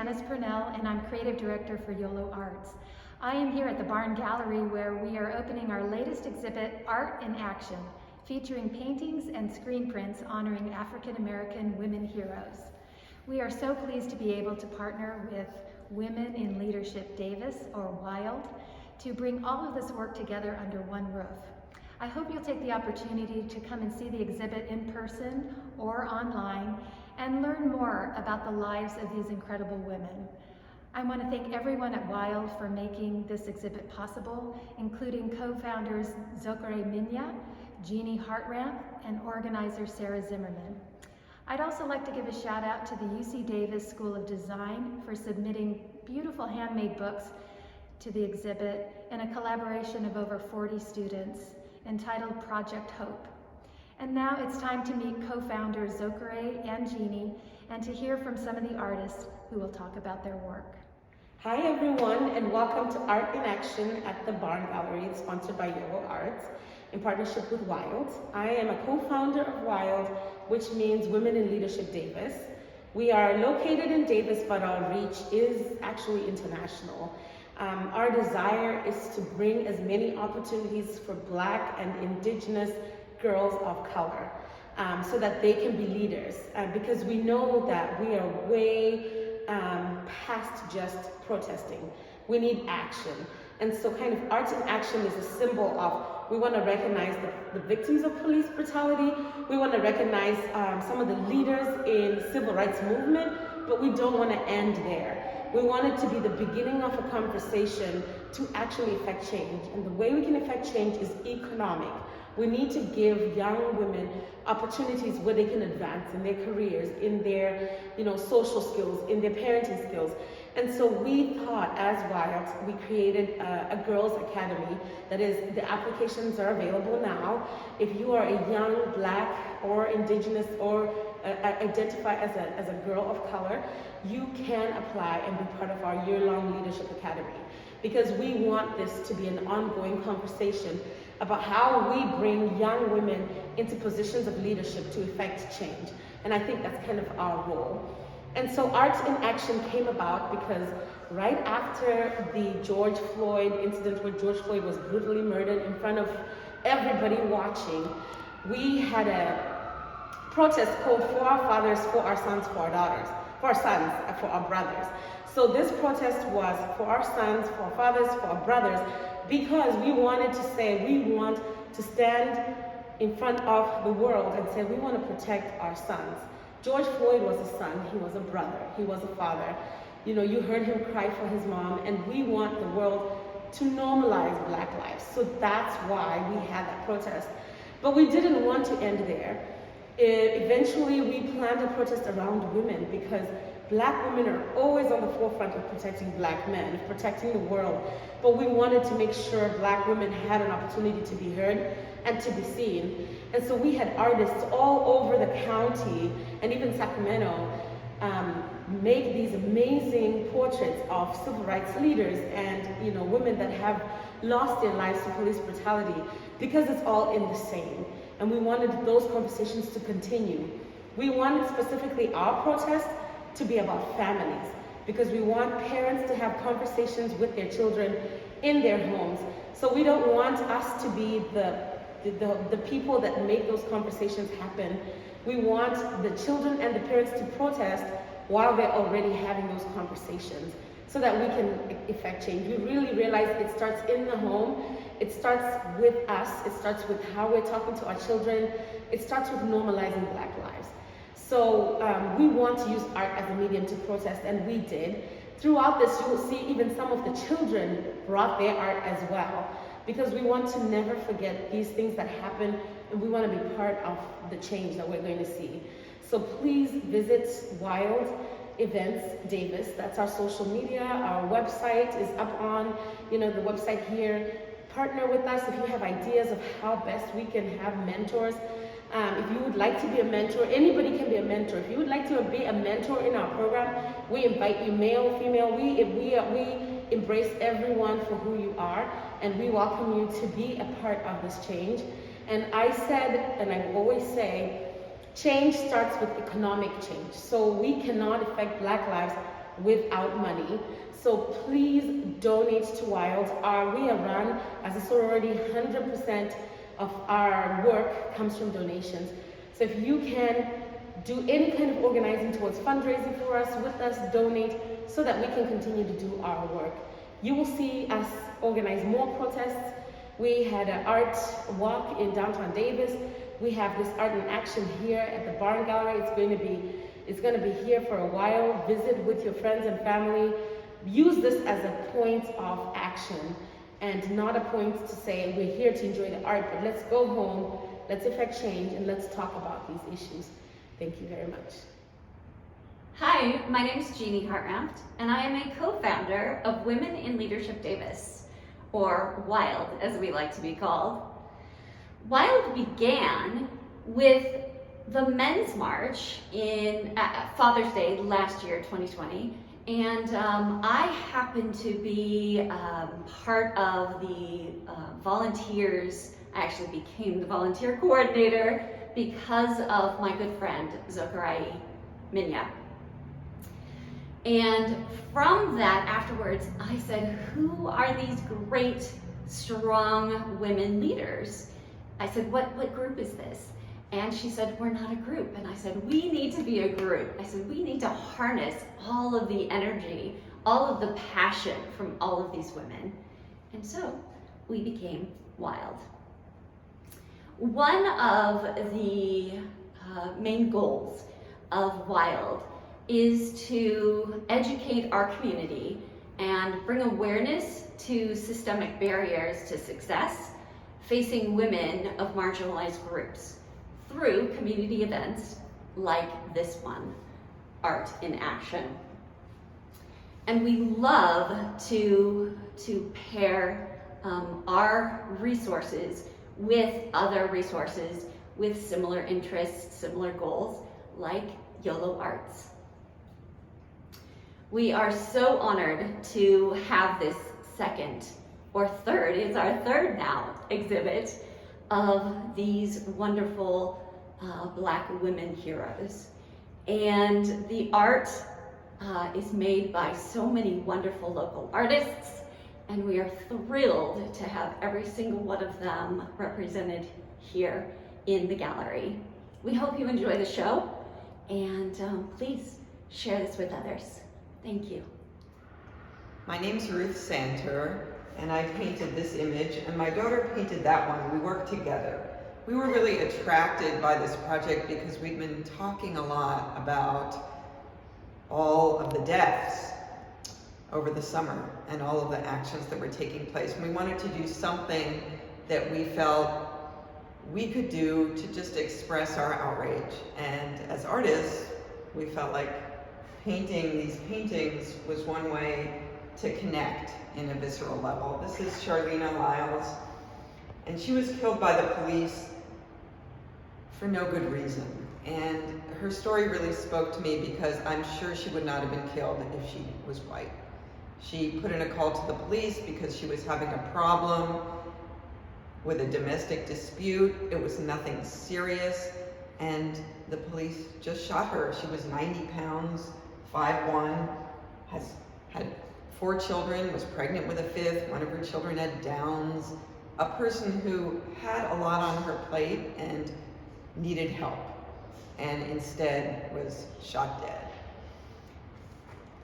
Janice Purnell, and I'm Creative Director for YoloArts. I am here at the Barn Gallery where we are opening our latest exhibit, Art in Action, featuring paintings and screen prints honoring African American women heroes. We are so pleased to be able to partner with Women in Leadership Davis, or WILD, to bring all of this work together under one roof. I hope you'll take the opportunity to come and see the exhibit in person or online and learn more about the lives of these incredible women. I want to thank everyone at WILD for making this exhibit possible, including co-founders Zokare Minya, Jeannie Hartramp, and organizer Sarah Zimmerman. I'd also like to give a shout out to the UC Davis School of Design for submitting beautiful handmade books to the exhibit in a collaboration of over 40 students entitled Project Hope. And now it's time to meet co-founders Zokare and Jeannie and to hear from some of the artists who will talk about their work. Hi everyone, and welcome to Art in Action at the Barn Gallery. It's sponsored by YoloArts in partnership with WILD. I am a co-founder of WILD, which means Women in Leadership Davis. We are located in Davis, but our reach is actually international. Our desire is to bring as many opportunities for Black and Indigenous girls of color so that they can be leaders, because we know that we are way past just protesting. We need action. And so kind of Art in Action is a symbol of, we want to recognize the victims of police brutality. We want to recognize some of the leaders in the civil rights movement, but we don't want to end there. We want it to be the beginning of a conversation to actually affect change. And the way we can affect change is economic. We need to give young women opportunities where they can advance in their careers, in their social skills, in their parenting skills. And so we thought, as WILD, we created a girls' academy. That is, the applications are available now. If you are a young Black or Indigenous or identify as a girl of color, you can apply and be part of our year-long leadership academy, because we want this to be an ongoing conversation about how we bring young women into positions of leadership to effect change. And I think that's kind of our role. And so Art in Action came about because right after the George Floyd incident, where George Floyd was brutally murdered in front of everybody watching, we had a protest called For Our Fathers, For Our Sons, For Our Daughters, For Our Sons, For Our Brothers. So this protest was for our sons, for our fathers, for our brothers, because we wanted to say we want to stand in front of the world and say we want to protect our sons. George Floyd was a son, he was a brother, he was a father. You heard him cry for his mom, and we want the world to normalize Black lives. So that's why we had that protest. But we didn't want to end there. Eventually, we planned a protest around women, because Black women are always on the forefront of protecting Black men, of protecting the world. But we wanted to make sure Black women had an opportunity to be heard and to be seen. And so we had artists all over the county and even Sacramento make these amazing portraits of civil rights leaders and women that have lost their lives to police brutality, because it's all in the same. And we wanted those conversations to continue. We wanted specifically our protest to be about families, because we want parents to have conversations with their children in their homes. So we don't want us to be the people that make those conversations happen. We want the children and the parents to protest while they're already having those conversations, so that we can effect change. We really realize it starts in the home. It starts with us. It starts with how we're talking to our children. It starts with normalizing Black lives. So we want to use art as a medium to protest, and we did. Throughout this, you will see even some of the children brought their art as well, because we want to never forget these things that happen, and we want to be part of the change that we're going to see. So please visit WILD Events Davis. That's our social media. Our website is up on the website here. Partner with us if you have ideas of how best we can have mentors. If you would like to be a mentor, anybody can be a mentor. If you would like to be a mentor in our program, we invite you, male, female. We embrace everyone for who you are, and we welcome you to be a part of this change. And I said, and I always say, change starts with economic change. So we cannot affect Black lives without money. So please donate to Wild. We are run as a sorority. 100% of our work comes from donations. So if you can do any kind of organizing towards fundraising for us, with us, donate, so that we can continue to do our work. You will see us organize more protests. We had an art walk in downtown Davis. We have this art in action here at the Barn Gallery. It's going to be here for a while. Visit with your friends and family. Use this as a point of action and not a point to say we're here to enjoy the art, but let's go home, let's effect change, and let's talk about these issues. Thank you very much. Hi, my name is Jeannie Hartranft, and I am a co-founder of Women in Leadership Davis, or WILD as we like to be called. WILD began with the Men's March in Father's Day last year, 2020, and I happened to be part of the volunteers. I actually became the volunteer coordinator because of my good friend, Zokarai Minya. And from that afterwards, I said, who are these great, strong women leaders? I said, what group is this? And she said, we're not a group. And I said, we need to be a group. I said, we need to harness all of the energy, all of the passion from all of these women. And so we became WILD. One of the main goals of WILD is to educate our community and bring awareness to systemic barriers to success facing women of marginalized groups through community events like this one, Art in Action. And we love to pair our resources with other resources with similar interests, similar goals, like YoloArts. We are so honored to have this second, or third, it's our third now, exhibit of these wonderful Black women heroes. And the art is made by so many wonderful local artists, and we are thrilled to have every single one of them represented here in the gallery. We hope you enjoy the show, and please share this with others. Thank you. My name's Ruth Santer, and I painted this image, and my daughter painted that one. We worked together. We were really attracted by this project because we'd been talking a lot about all of the deaths over the summer and all of the actions that were taking place. And we wanted to do something that we felt we could do to just express our outrage. And as artists, we felt like painting these paintings was one way to connect in a visceral level. This is Charlena Lyles, and she was killed by the police for no good reason. And her story really spoke to me because I'm sure she would not have been killed if she was white. She put in a call to the police because she was having a problem with a domestic dispute. It was nothing serious, and the police just shot her. She was 90 pounds, 5'1", had 4 children, was pregnant with a 5th. One of her children had Downs. A person who had a lot on her plate and needed help, and instead was shot dead.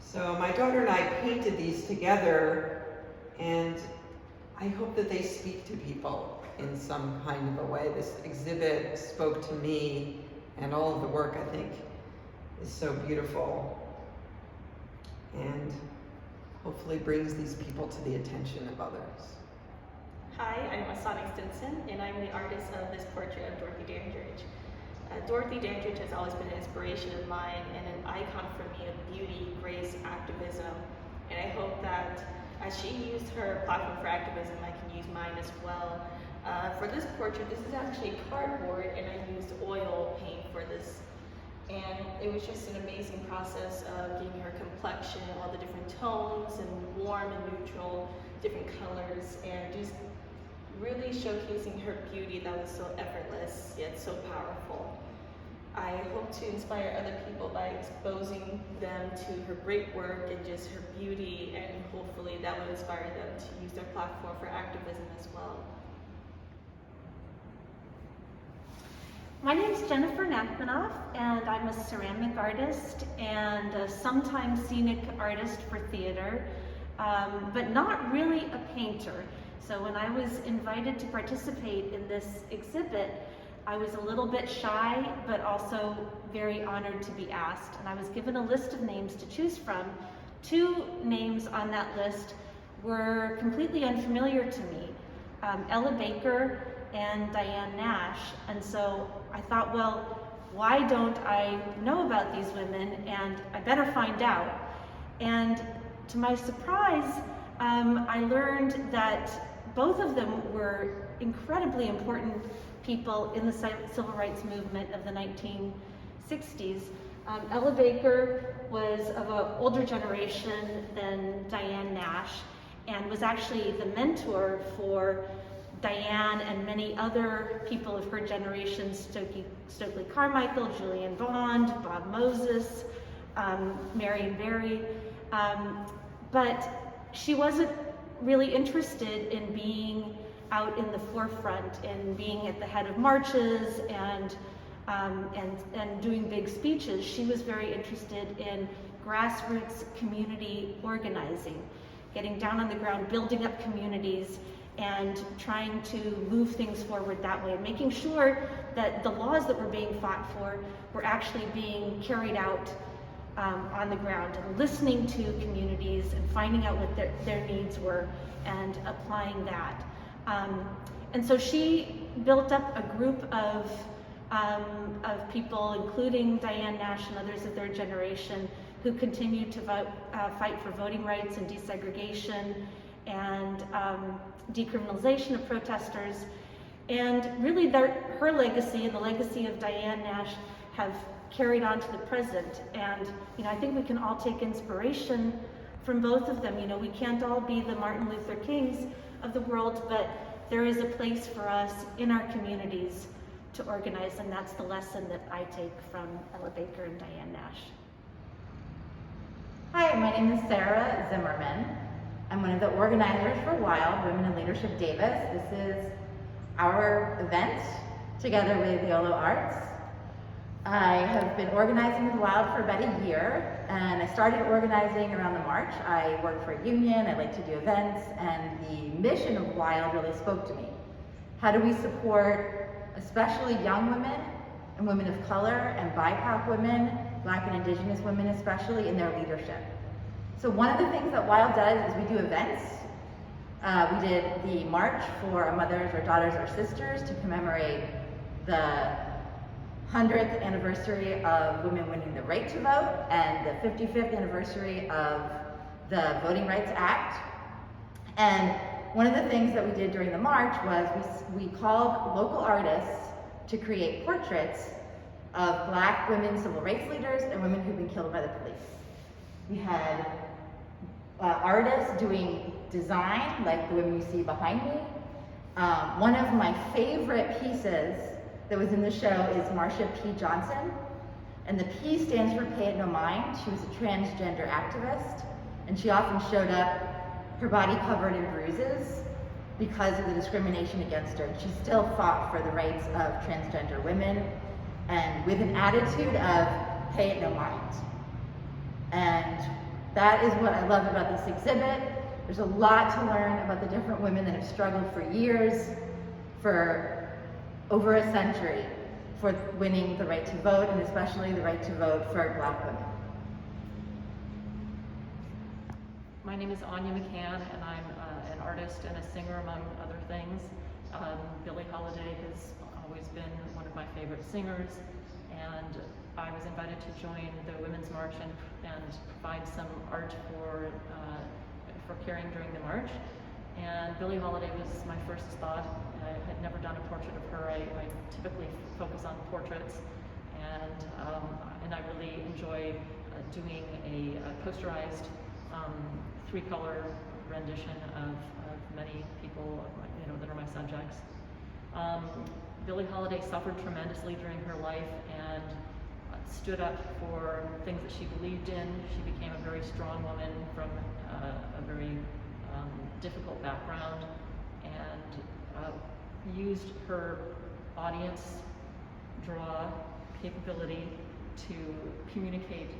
So my daughter and I painted these together, and I hope that they speak to people in some kind of a way. This exhibit spoke to me, and all of the work, I think, is so beautiful, and hopefully brings these people to the attention of others. Hi, I'm Stenson, and I'm the artist of this portrait of Dorothy Dandridge. Dorothy Dandridge has always been an inspiration of mine and an icon for me of beauty, grace, activism. And I hope that as she used her platform for activism, I can use mine as well. For this portrait, this is actually cardboard, and I used oil paint for this. And it was just an amazing process of giving her complexion, all the different tones, and warm and neutral, different colors, and just really showcasing her beauty that was so effortless, yet so powerful. I hope to inspire other people by exposing them to her great work and just her beauty, and hopefully that will inspire them to use their platform for activism as well. My name is Jennifer Nachmanoff, and I'm a ceramic artist and a sometimes scenic artist for theater, but not really a painter. So when I was invited to participate in this exhibit, I was a little bit shy, but also very honored to be asked. And I was given a list of names to choose from. 2 names on that list were completely unfamiliar to me, Ella Baker and Diane Nash. And so I thought, well, why don't I know about these women, and I better find out. And to my surprise, I learned that both of them were incredibly important people in the civil rights movement of the 1960s. Ella Baker was of an older generation than Diane Nash, and was actually the mentor for Diane and many other people of her generation, Stokely Carmichael, Julian Bond, Bob Moses, Marion Barry. But she wasn't really interested in being out in the forefront and being at the head of marches and doing big speeches. She was very interested in grassroots community organizing, getting down on the ground, building up communities, and trying to move things forward that way, making sure that the laws that were being fought for were actually being carried out on the ground, and listening to communities and finding out what their needs were and applying that. And so she built up a group of people, including Diane Nash and others of their generation, who continued to fight for voting rights and desegregation and decriminalization of protesters. And really her legacy and the legacy of Diane Nash have carried on to the present. And I think we can all take inspiration from both of them. We can't all be the Martin Luther Kings of the world, but there is a place for us in our communities to organize, and that's the lesson that I take from Ella Baker and Diane Nash. Hi, my name is Sarah Zimmerman. I'm one of the organizers for WILD, Women in Leadership Davis. This is our event together with YoloArts. I have been organizing with WILD for about a year, and I started organizing around the march. I work for a union, I like to do events, and the mission of WILD really spoke to me. How do we support especially young women and women of color and BIPOC women, Black and Indigenous women especially, in their leadership? So one of the things that WILD does is we do events. We did the march for our mothers, our daughters, our sisters to commemorate the 100th anniversary of women winning the right to vote and the 55th anniversary of the Voting Rights Act. And one of the things that we did during the march was we called local artists to create portraits of Black women civil rights leaders and women who've been killed by the police. We had artists doing design, like the women you see behind me. One of my favorite pieces that was in the show is Marsha P. Johnson, and the P stands for Pay It No Mind. She was a transgender activist, and she often showed up, her body covered in bruises because of the discrimination against her. And she still fought for the rights of transgender women, and with an attitude of pay it no mind. And that is what I love about this exhibit. There's a lot to learn about the different women that have struggled for years, for over a century, for winning the right to vote, and especially the right to vote for Black women. My name is Anya McCann, and I'm an artist and a singer, among other things. Billie Holiday has always been one of my favorite singers, and I was invited to join the Women's March and provide some art for carrying during the march. And Billie Holiday was my first thought. I had never done a portrait of her. I typically focus on portraits, and I really enjoy doing a posterized three-color rendition of many people, that are my subjects. Billie Holiday suffered tremendously during her life and stood up for things that she believed in. She became a very strong woman from a very difficult background, and used her audience draw capability to communicate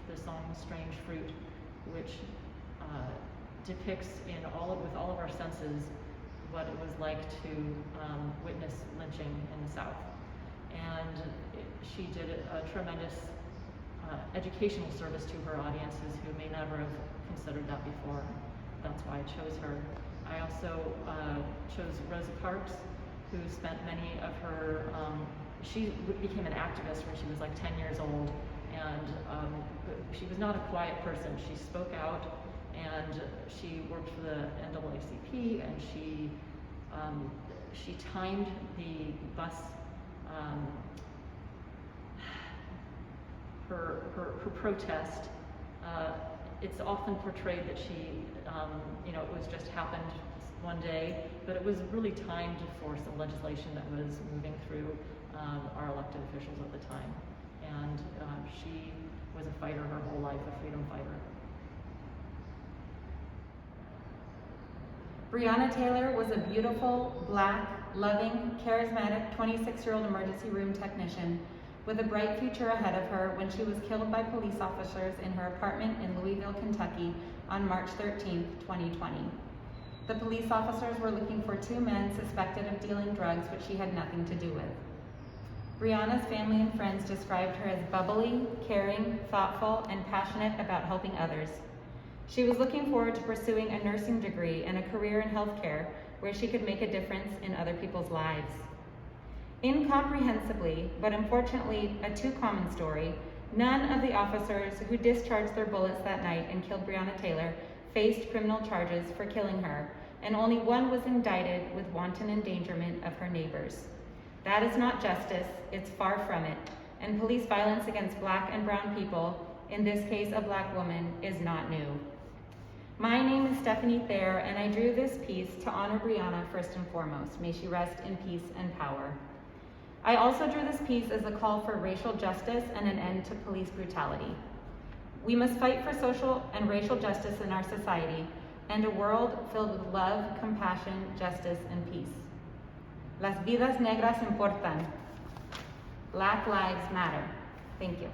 the song Strange Fruit, which depicts with all of our senses what it was like to witness lynching in the South. And she did a tremendous educational service to her audiences who may never have considered that before. That's why I chose her. I also chose Rosa Parks, who spent many of her, she became an activist when she was like 10 years old, and she was not a quiet person. She spoke out, and she worked for the NAACP, and she timed the bus, her protest. It's often portrayed that she, it was just happened one day, but it was really timed for some legislation that was moving through our elected officials at the time. And she was a fighter her whole life, a freedom fighter. Brianna Taylor was a beautiful, black, loving, charismatic 26-year-old emergency room technician with a bright future ahead of her when she was killed by police officers in her apartment in Louisville, Kentucky on March 13, 2020. The police officers were looking for two men suspected of dealing drugs, which she had nothing to do with. Brianna's family and friends described her as bubbly, caring, thoughtful, and passionate about helping others. She was looking forward to pursuing a nursing degree and a career in healthcare where she could make a difference in other people's lives. Incomprehensibly, but unfortunately a too common story, none of the officers who discharged their bullets that night and killed Brianna Taylor faced criminal charges for killing her, and only one was indicted with wanton endangerment of her neighbors. That is not justice, it's far from it, and police violence against Black and brown people, in this case a Black woman, is not new. My name is Stephanie Thayer, and I drew this piece to honor Brianna first and foremost. May she rest in peace and power. I also drew this piece as a call for racial justice and an end to police brutality. We must fight for social and racial justice in our society and a world filled with love, compassion, justice, and peace. Las vidas negras importan. Black lives matter. Thank you.